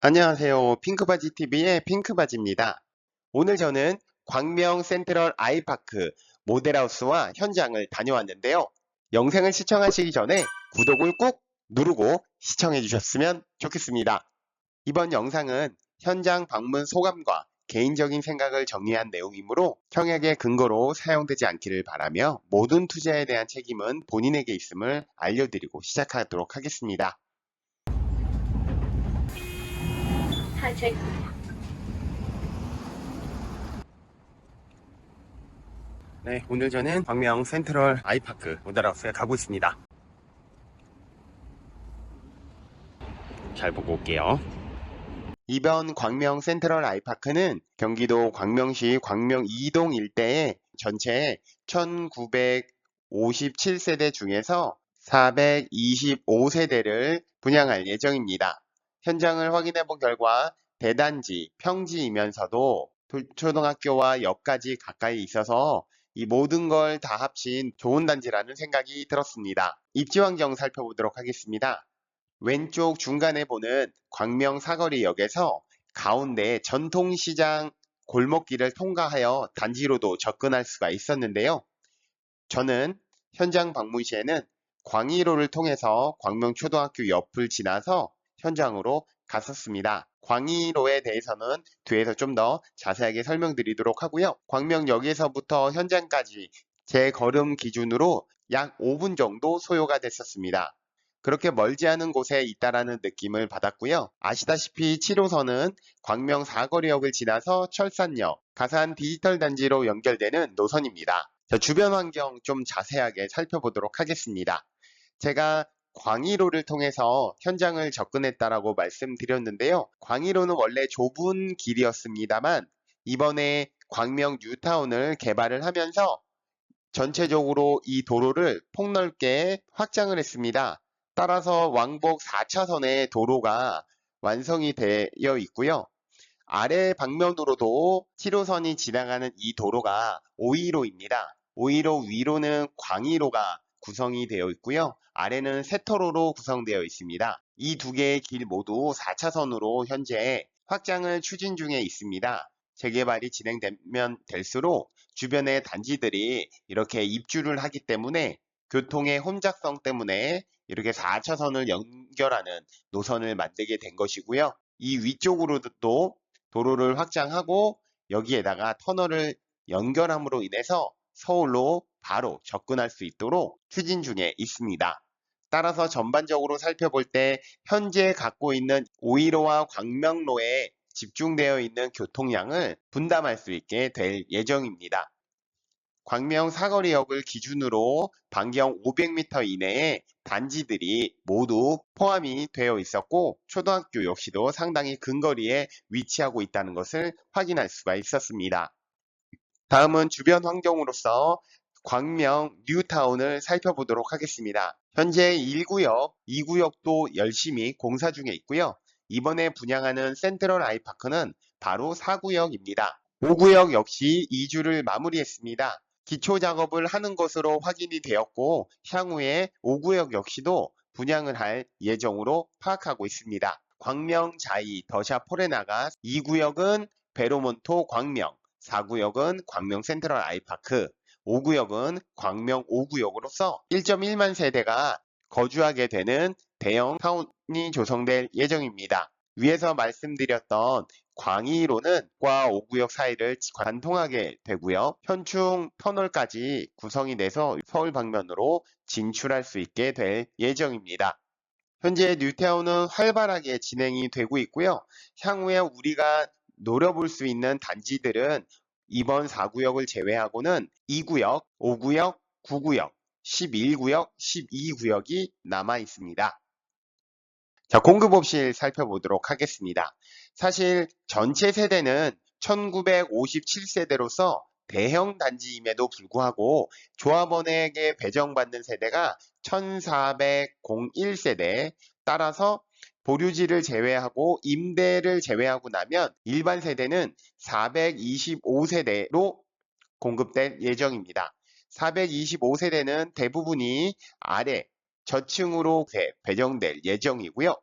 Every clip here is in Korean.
안녕하세요. 핑크바지TV의 핑크바지입니다. 오늘 저는 광명 센트럴 아이파크 모델하우스와 현장을 다녀왔는데요. 영상을 시청하시기 전에 구독을 꾹 누르고 시청해 주셨으면 좋겠습니다. 이번 영상은 현장 방문 소감과 개인적인 생각을 정리한 내용이므로 청약의 근거로 사용되지 않기를 바라며 모든 투자에 대한 책임은 본인에게 있음을 알려드리고 시작하도록 하겠습니다. 네, 오늘 저는 광명 센트럴 아이파크 모델하우스에 가고 있습니다. 잘 보고 올게요. 이번 광명 센트럴 아이파크는 경기도 광명시 광명 2동 일대에 전체 1957세대 중에서 425세대를 분양할 예정입니다. 현장을 확인해 본 결과 대단지, 평지이면서도 초등학교와 역까지 가까이 있어서 이 모든 걸 다 합친 좋은 단지라는 생각이 들었습니다. 입지 환경 살펴보도록 하겠습니다. 왼쪽 중간에 보는 광명 사거리역에서 가운데 전통시장 골목길을 통과하여 단지로도 접근할 수가 있었는데요. 저는 현장 방문 시에는 광희로를 통해서 광명초등학교 옆을 지나서 현장으로 갔었습니다. 광희로에 대해서는 뒤에서 좀 더 자세하게 설명드리도록 하고요. 광명역에서부터 현장까지 제 걸음 기준으로 약 5분 정도 소요가 됐었습니다. 그렇게 멀지 않은 곳에 있다라는 느낌을 받았고요. 아시다시피 7호선은 광명 사거리역을 지나서 철산역, 가산 디지털 단지로 연결되는 노선입니다. 주변 환경 좀 자세하게 살펴보도록 하겠습니다. 제가 광희로를 통해서 현장을 접근했다라고 말씀드렸는데요. 광희로는 원래 좁은 길이었습니다만 이번에 광명 뉴타운을 개발을 하면서 전체적으로 이 도로를 폭넓게 확장을 했습니다. 따라서 왕복 4차선의 도로가 완성이 되어 있고요. 아래 방면으로도 7호선이 지나가는 이 도로가 5호로입니다. 5호로 위로는 광희로가 구성이 되어 있고요. 아래는 세터로로 구성되어 있습니다. 이 두 개의 길 모두 4차선으로 현재 확장을 추진 중에 있습니다. 재개발이 진행되면 될수록 주변의 단지들이 이렇게 입주를 하기 때문에 교통의 혼잡성 때문에 이렇게 4차선을 연결하는 노선을 만들게 된 것이고요. 이 위쪽으로도 도로를 확장하고 여기에다가 터널을 연결함으로 인해서 서울로 바로 접근할 수 있도록 추진 중에 있습니다. 따라서 전반적으로 살펴볼 때 현재 갖고 있는 5호로와 광명로에 집중되어 있는 교통량을 분담할 수 있게 될 예정입니다. 광명 사거리역을 기준으로 반경 500m 이내에 단지들이 모두 포함이 되어 있었고 초등학교 역시도 상당히 근거리에 위치하고 있다는 것을 확인할 수가 있었습니다. 다음은 주변 환경으로서 광명 뉴타운을 살펴보도록 하겠습니다. 현재 1구역, 2구역도 열심히 공사 중에 있고요. 이번에 분양하는 센트럴 아이파크는 바로 4구역입니다. 5구역 역시 2주를 마무리했습니다. 기초 작업을 하는 것으로 확인이 되었고 향후에 5구역 역시도 분양을 할 예정으로 파악하고 있습니다. 광명 자이 더샤 포레나가 2구역은 베로몬토 광명, 4구역은 광명 센트럴 아이파크, 5구역은 광명 5구역으로서 1.1만 세대가 거주하게 되는 대형 타운이 조성될 예정입니다. 위에서 말씀드렸던 광희로는 과 5구역 사이를 관통하게 되고요. 현충 터널까지 구성이 돼서 서울 방면으로 진출할 수 있게 될 예정입니다. 현재 뉴타운은 활발하게 진행이 되고 있고요. 향후에 우리가 노려볼 수 있는 단지들은 이번 4구역을 제외하고는 2구역, 5구역, 9구역, 11구역, 12구역이 남아 있습니다. 자, 공급업실 살펴보도록 하겠습니다. 사실 전체 세대는 1957세대로서 대형 단지임에도 불구하고 조합원에게 배정받는 세대가 1401세대, 따라서 보류지를 제외하고 임대를 제외하고 나면 일반 세대는 425세대로 공급될 예정입니다. 425세대는 대부분이 아래 저층으로 배정될 예정이고요.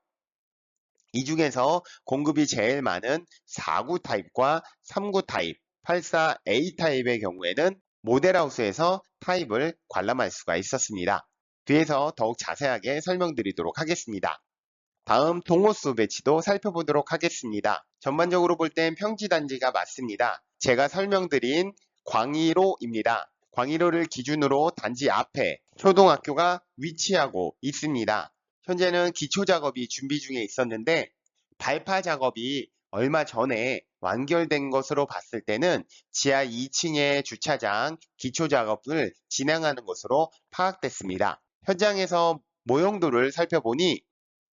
이 중에서 공급이 제일 많은 4구 타입과 3구 타입, 84A 타입의 경우에는 모델하우스에서 타입을 관람할 수가 있었습니다. 뒤에서 더욱 자세하게 설명드리도록 하겠습니다. 다음 동호수 배치도 살펴보도록 하겠습니다. 전반적으로 볼 땐 평지단지가 맞습니다. 제가 설명드린 광희로입니다. 광희로를 기준으로 단지 앞에 초등학교가 위치하고 있습니다. 현재는 기초 작업이 준비 중에 있었는데 발파 작업이 얼마 전에 완결된 것으로 봤을 때는 지하 2층의 주차장 기초 작업을 진행하는 것으로 파악됐습니다. 현장에서 모형도를 살펴보니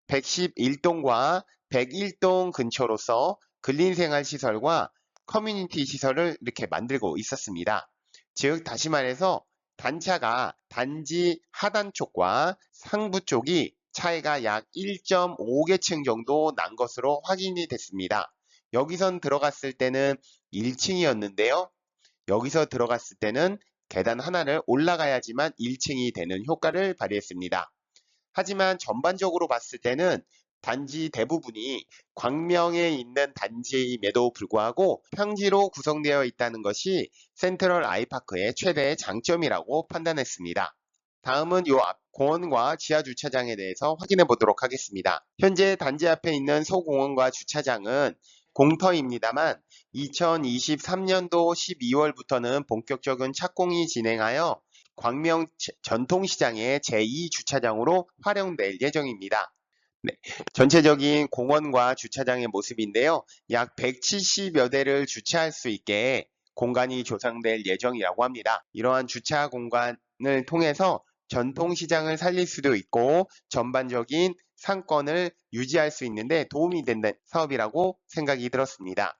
111동과 101동 근처로서 근린생활시설과 커뮤니티 시설을 이렇게 만들고 있었습니다. 즉 다시 말해서 단차가 단지 하단 쪽과 상부 쪽이 차이가 약 1.5개층 정도 난 것으로 확인이 됐습니다. 여기선 들어갔을 때는 1층이었는데요. 여기서 들어갔을 때는 계단 하나를 올라가야지만 1층이 되는 효과를 발휘했습니다. 하지만 전반적으로 봤을 때는 단지 대부분이 광명에 있는 단지임에도 불구하고 평지로 구성되어 있다는 것이 센트럴 아이파크의 최대의 장점이라고 판단했습니다. 다음은 이 앞 공원과 지하 주차장에 대해서 확인해 보도록 하겠습니다. 현재 단지 앞에 있는 소공원과 주차장은 공터입니다만 2023년도 12월부터는 본격적인 착공이 진행하여 광명 전통시장의 제2주차장으로 활용될 예정입니다. 네, 전체적인 공원과 주차장의 모습인데요. 약 170여 대를 주차할 수 있게 공간이 조성될 예정이라고 합니다. 이러한 주차 공간을 통해서 전통시장을 살릴 수도 있고 전반적인 상권을 유지할 수 있는데 도움이 되는 사업이라고 생각이 들었습니다.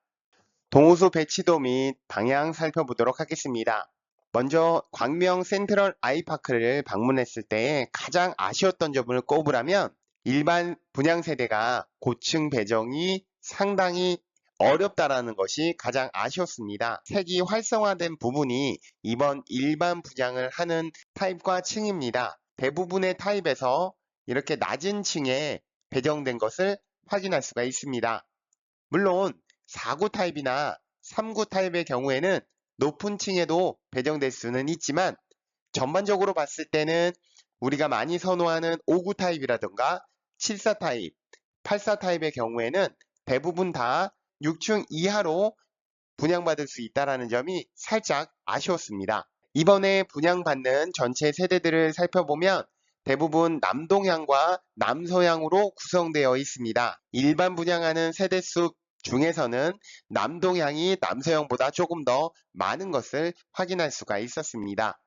동호수 배치도 및 방향 살펴보도록 하겠습니다. 먼저 광명 센트럴 아이파크를 방문했을 때 가장 아쉬웠던 점을 꼽으라면 일반 분양 세대가 고층 배정이 상당히 어렵다라는 것이 가장 아쉬웠습니다. 색이 활성화된 부분이 이번 일반 분양을 하는 타입과 층입니다. 대부분의 타입에서 이렇게 낮은 층에 배정된 것을 확인할 수가 있습니다. 물론 4구 타입이나 3구 타입의 경우에는 높은 층에도 배정될 수는 있지만 전반적으로 봤을 때는 우리가 많이 선호하는 5구 타입이라던가 74 타입, 84 타입의 경우에는 대부분 다 6층 이하로 분양받을 수 있다는 점이 살짝 아쉬웠습니다. 이번에 분양받는 전체 세대들을 살펴보면 대부분 남동향과 남서향으로 구성되어 있습니다. 일반 분양하는 세대수 중에서는 남동향이 남서향보다 조금 더 많은 것을 확인할 수가 있었습니다.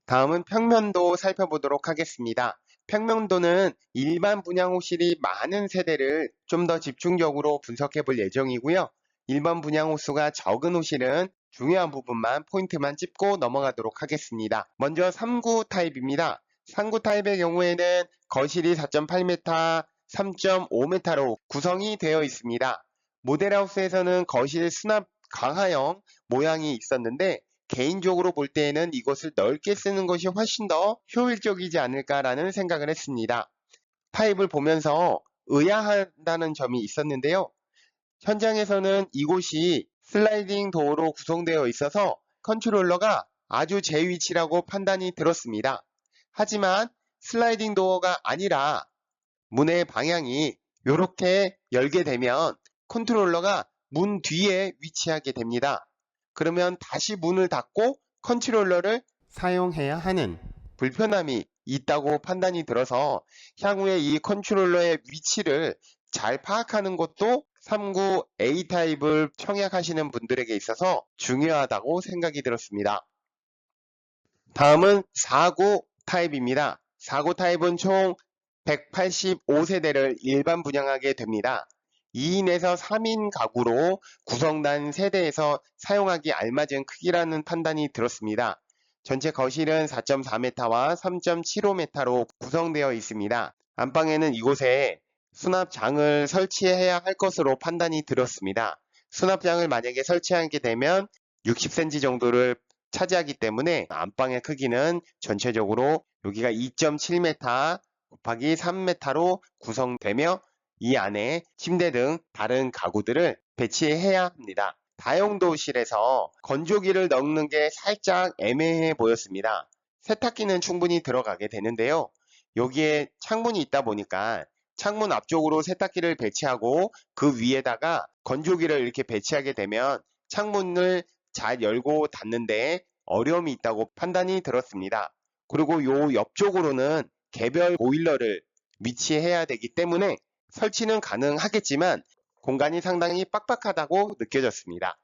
다음은 평면도 살펴보도록 하겠습니다. 평면도는 일반 분양 호실이 많은 세대를 좀 더 집중적으로 분석해 볼 예정이고요. 일반 분양 호수가 적은 호실은 중요한 부분만 포인트만 짚고 넘어가도록 하겠습니다. 먼저 3구 타입입니다. 3구 타입의 경우에는 거실이 4.8m, 3.5m로 구성이 되어 있습니다. 모델하우스에서는 거실 수납 강화형 모양이 있었는데 개인적으로 볼 때에는 이것을 넓게 쓰는 것이 훨씬 더 효율적이지 않을까라는 생각을 했습니다. 타입을 보면서 의아하다는 점이 있었는데요. 현장에서는 이곳이 슬라이딩 도어로 구성되어 있어서 컨트롤러가 아주 제 위치라고 판단이 들었습니다. 하지만 슬라이딩 도어가 아니라 문의 방향이 이렇게 열게 되면 컨트롤러가 문 뒤에 위치하게 됩니다. 그러면 다시 문을 닫고 컨트롤러를 사용해야 하는 불편함이 있다고 판단이 들어서 향후에 이 컨트롤러의 위치를 잘 파악하는 것도 3구 A 타입을 청약하시는 분들에게 있어서 중요하다고 생각이 들었습니다. 다음은 4구 타입입니다. 4구 타입은 총 185세대를 일반 분양하게 됩니다. 2인에서 3인 가구로 구성된 세대에서 사용하기 알맞은 크기라는 판단이 들었습니다. 전체 거실은 4.4m와 3.75m로 구성되어 있습니다. 안방에는 이곳에 수납장을 설치해야 할 것으로 판단이 들었습니다. 수납장을 만약에 설치하게 되면 60cm 정도를 차지하기 때문에 안방의 크기는 전체적으로 여기가 2.7m 곱하기 3m로 구성되며 이 안에 침대 등 다른 가구들을 배치해야 합니다. 다용도실에서 건조기를 넣는 게 살짝 애매해 보였습니다. 세탁기는 충분히 들어가게 되는데요. 여기에 창문이 있다 보니까 창문 앞쪽으로 세탁기를 배치하고 그 위에다가 건조기를 이렇게 배치하게 되면 창문을 잘 열고 닫는데 어려움이 있다고 판단이 들었습니다. 그리고 요 옆쪽으로는 개별 보일러를 위치해야 되기 때문에 설치는 가능하겠지만 공간이 상당히 빡빡하다고 느껴졌습니다.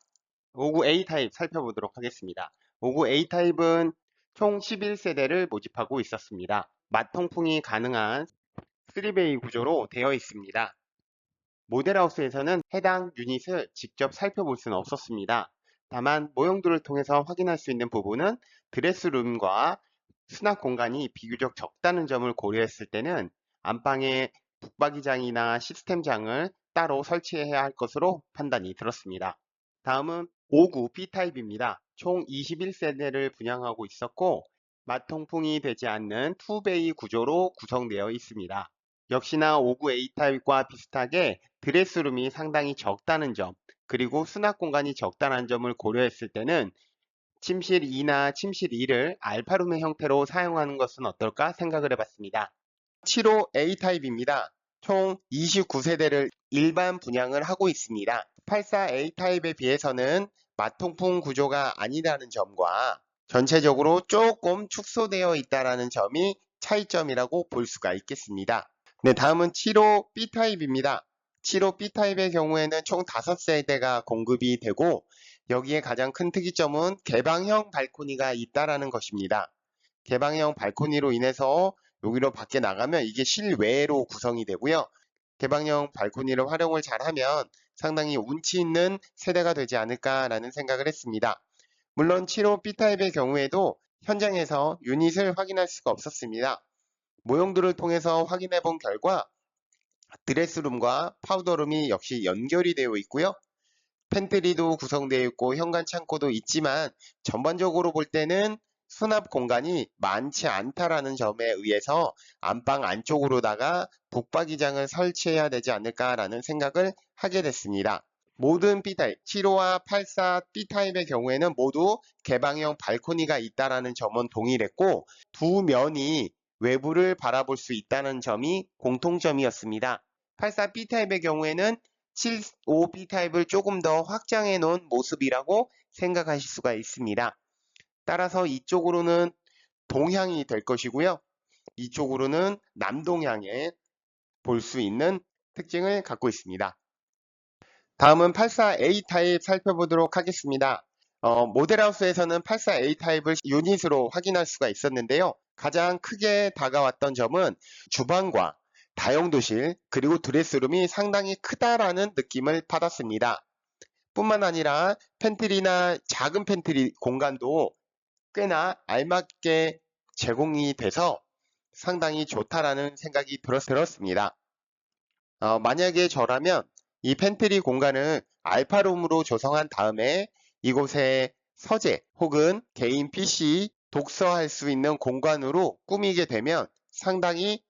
59 A타입 살펴보도록 하겠습니다. 59 A타입은 총 11세대를 모집하고 있었습니다. 맛통풍이 가능한 3베이 구조로 되어 있습니다. 모델하우스에서는 해당 유닛을 직접 살펴볼 수는 없었습니다. 다만 모형들을 통해서 확인할 수 있는 부분은 드레스룸과 수납 공간이 비교적 적다는 점을 고려했을 때는 안방에 북박이장이나 시스템장을 따로 설치해야 할 것으로 판단이 들었습니다. 다음은 59 B타입입니다. 총 21세대를 분양하고 있었고 맛통풍이 되지 않는 2베이 구조로 구성되어 있습니다. 역시나 59 A타입과 비슷하게 드레스룸이 상당히 적다는 점, 그리고 수납 공간이 적다는 점을 고려했을 때는 침실 2나 침실 2를 알파룸의 형태로 사용하는 것은 어떨까 생각을 해봤습니다. 75 A타입입니다. 총 29세대를 일반 분양을 하고 있습니다. 84 A타입에 비해서는 맛통풍 구조가 아니라는 점과 전체적으로 조금 축소되어 있다는 점이 차이점이라고 볼 수가 있겠습니다. 네, 다음은 75 B타입입니다. 75 B타입의 경우에는 총 5세대가 공급이 되고 여기에 가장 큰 특이점은 개방형 발코니가 있다는 것입니다. 개방형 발코니로 인해서 여기로 밖에 나가면 이게 실외로 구성이 되고요. 개방형 발코니를 활용을 잘하면 상당히 운치 있는 세대가 되지 않을까라는 생각을 했습니다. 물론 75 B타입의 경우에도 현장에서 유닛을 확인할 수가 없었습니다. 모형들을 통해서 확인해 본 결과 드레스룸과 파우더룸이 역시 연결이 되어 있고요. 팬트리도 구성되어 있고 현관 창고도 있지만 전반적으로 볼 때는 수납 공간이 많지 않다라는 점에 의해서 안방 안쪽으로다가 북박이장을 설치해야 되지 않을까라는 생각을 하게 됐습니다. 모든 B타입, 75와 84 B타입의 경우에는 모두 개방형 발코니가 있다는 점은 동일했고 두 면이 외부를 바라볼 수 있다는 점이 공통점이었습니다. 84 B타입의 경우에는 75 B타입을 조금 더 확장해 놓은 모습이라고 생각하실 수가 있습니다. 따라서 이쪽으로는 동향이 될 것이고요. 이쪽으로는 남동향에 볼 수 있는 특징을 갖고 있습니다. 다음은 84A 타입 살펴보도록 하겠습니다. 모델하우스에서는 84A 타입을 유닛으로 확인할 수가 있었는데요. 가장 크게 다가왔던 점은 주방과 다용도실 그리고 드레스룸이 상당히 크다라는 느낌을 받았습니다. 뿐만 아니라 팬트리나 작은 팬트리 공간도 꽤나 알맞게 제공이 돼서 상당히 좋다라는 생각이 들었습니다. 만약에 저라면 이 팬트리 공간을 알파룸으로 조성한 다음에 이곳에 서재 혹은 개인 PC 독서할 수 있는 공간으로 꾸미게 되면 상당히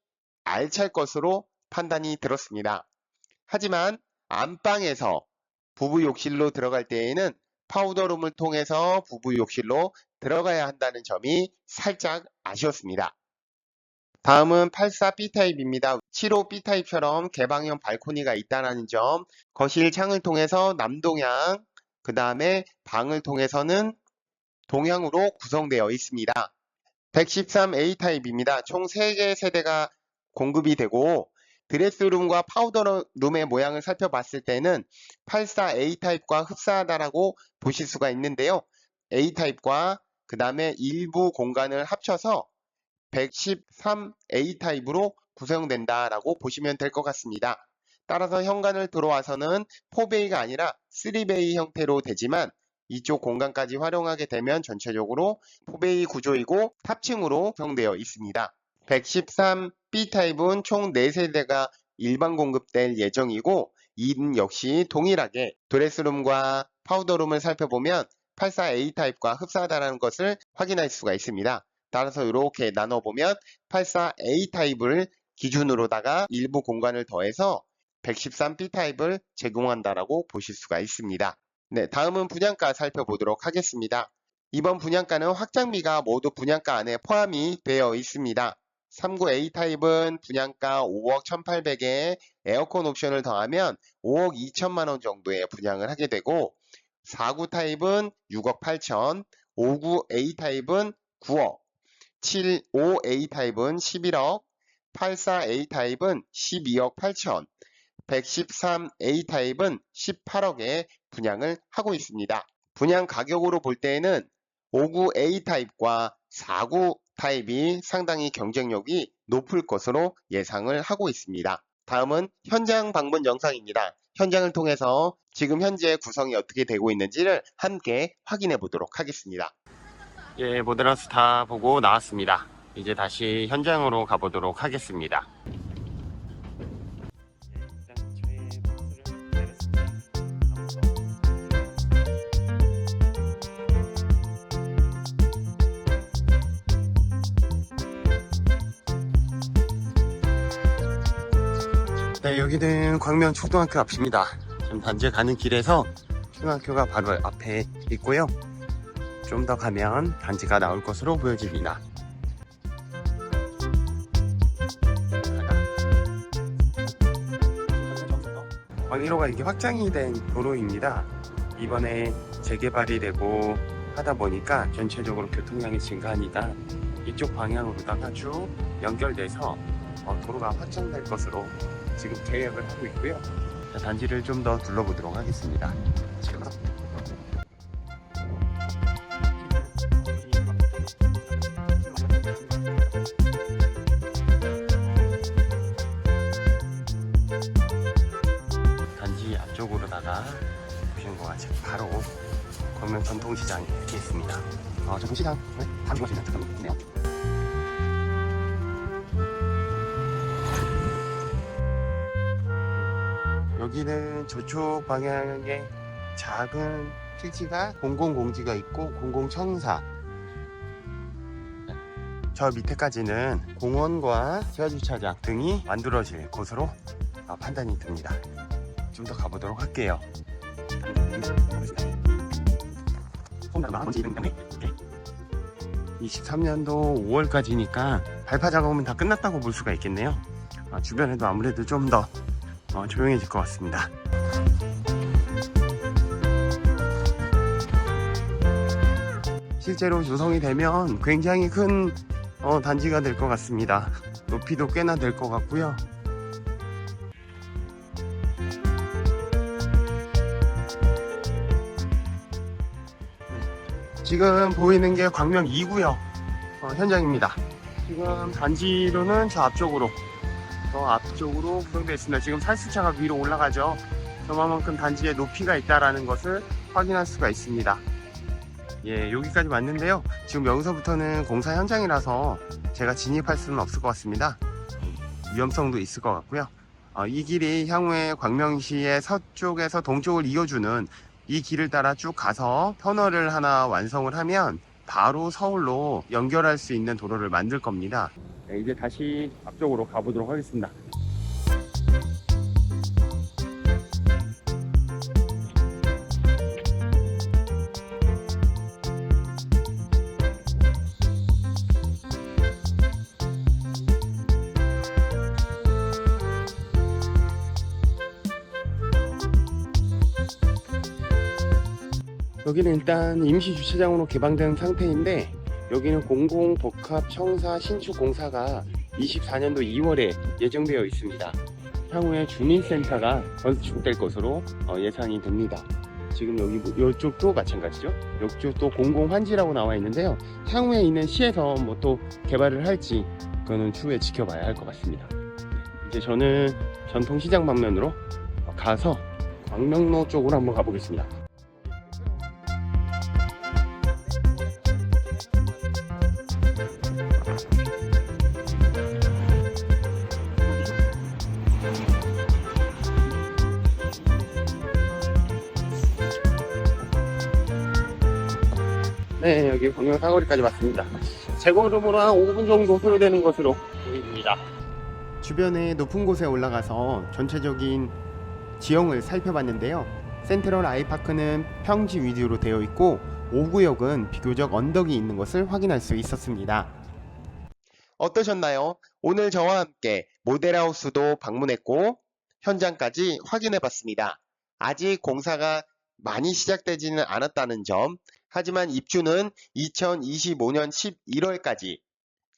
알찰 것으로 판단이 들었습니다. 하지만 안방에서 부부 욕실로 들어갈 때에는 파우더룸을 통해서 부부 욕실로 들어가야 한다는 점이 살짝 아쉬웠습니다. 다음은 84 B타입입니다. 75 B타입처럼 개방형 발코니가 있다는 점, 거실 창을 통해서 남동향, 그 다음에 방을 통해서는 동향으로 구성되어 있습니다. 113 A타입입니다. 총 3개 세대가 공급이 되고 드레스룸과 파우더룸의 모양을 살펴봤을 때는 84 A타입과 흡사하다라고 보실 수가 있는데요. A타입과 그 다음에 일부 공간을 합쳐서 113 A타입으로 구성된다라고 보시면 될 것 같습니다. 따라서 현관을 들어와서는 4베이가 아니라 3베이 형태로 되지만 이쪽 공간까지 활용하게 되면 전체적으로 4베이 구조이고 탑층으로 구성되어 있습니다. 113 B타입은 총 4세대가 일반 공급될 예정이고 이는 역시 동일하게 드레스룸과 파우더룸을 살펴보면 84 A타입과 흡사하다는 것을 확인할 수가 있습니다. 따라서 이렇게 나눠보면 84A 타입을 기준으로다가 일부 공간을 더해서 113B타입을 제공한다라고 보실 수가 있습니다. 네, 다음은 분양가 살펴보도록 하겠습니다. 이번 분양가는 확장비가 모두 분양가 안에 포함이 되어 있습니다. 39A타입은 분양가 5억 1,800에 에어컨 옵션을 더하면 5억 2천만 원 정도에 분양을 하게 되고, 49타입은 6억 8천, 59A타입은 9억, 75A타입은 11억, 84A타입은 12억 8천, 113A타입은 18억에 분양을 하고 있습니다. 분양 가격으로 볼 때에는 59A타입과 49타입이 상당히 경쟁력이 높을 것으로 예상을 하고 있습니다. 다음은 현장 방문 영상입니다. 현장을 통해서 지금 현재 구성이 어떻게 되고 있는지를 함께 확인해 보도록 하겠습니다. 예, 모델하우스 다 보고 나왔습니다. 이제 다시 현장으로 가보도록 하겠습니다. 네, 여기는 광명 초등학교 앞입니다. 지금 단지에 가는 길에서 초등학교가 바로 앞에 있고요. 좀 더 가면 단지가 나올 것으로 보여집니다. 광일호가 이게 확장이 된 도로입니다. 이번에 재개발이 되고 하다 보니까 전체적으로 교통량이 증가하니까 이쪽 방향으로다가 쭉 연결돼서 도로가 확장될 것으로 지금 계획을 하고 있고요. 단지를 좀 더 둘러보도록 하겠습니다. 단지 앞쪽으로다가 보시는 것 같이 바로 광명 전통시장이 있습니다. 전통시장 바로 보시면 잠깐만 있네요. 여기는 저쪽 방향에 작은 필지가 공공공지가 있고 공공청사, 저 밑에까지는 공원과 지하주차장 등이 만들어질 곳으로 판단이 듭니다. 좀 더 가보도록 할게요. 23년도 5월까지니까 발파 작업은 다 끝났다고 볼 수가 있겠네요. 주변에도 아무래도 좀 더 조용해질 것 같습니다. 실제로 조성이 되면 굉장히 큰 단지가 될 것 같습니다. 높이도 꽤나 될 것 같고요. 지금 보이는 게 광명 2구역 현장입니다. 지금 단지로는 저 앞쪽으로 구성되어 있습니다. 지금 살수차가 위로 올라가죠. 저만큼 단지에 높이가 있다는 것을 확인할 수가 있습니다. 예, 여기까지 왔는데요. 지금 여기서부터는 공사 현장이라서 제가 진입할 수는 없을 것 같습니다. 위험성도 있을 것 같고요. 이 길이 향후에 광명시의 서쪽에서 동쪽을 이어주는 이 길을 따라 쭉 가서 터널을 하나 완성을 하면 바로 서울로 연결할 수 있는 도로를 만들 겁니다. 네, 이제 다시 앞쪽으로 가보도록 하겠습니다. 여기는 일단 임시 주차장으로 개방된 상태인데, 여기는 공공복합청사 신축공사가 24년도 2월에 예정되어 있습니다. 향후에 주민센터가 건축될 것으로 예상이 됩니다. 지금 여기 이쪽도 마찬가지죠. 이쪽도 공공환지라고 나와 있는데요. 향후에 있는 시에서 뭐 또 개발을 할지 그거는 추후에 지켜봐야 할 것 같습니다. 이제 저는 전통시장 방면으로 가서 광명로 쪽으로 한번 가보겠습니다. 네, 여기 광명 사거리까지 왔습니다. 제걸음으로 한 5분 정도 소요되는 것으로 보입니다. 주변에 높은 곳에 올라가서 전체적인 지형을 살펴봤는데요. 센트럴 아이파크는 평지 위주로 되어 있고 5구역은 비교적 언덕이 있는 것을 확인할 수 있었습니다. 어떠셨나요? 오늘 저와 함께 모델하우스도 방문했고 현장까지 확인해 봤습니다. 아직 공사가 많이 시작되지는 않았다는 점, 하지만 입주는 2025년 11월까지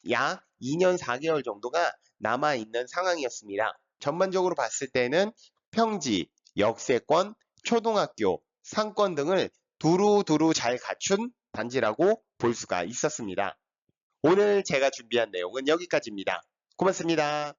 약 2년 4개월 정도가 남아있는 상황이었습니다. 전반적으로 봤을 때는 평지, 역세권, 초등학교, 상권 등을 두루두루 잘 갖춘 단지라고 볼 수가 있었습니다. 오늘 제가 준비한 내용은 여기까지입니다. 고맙습니다.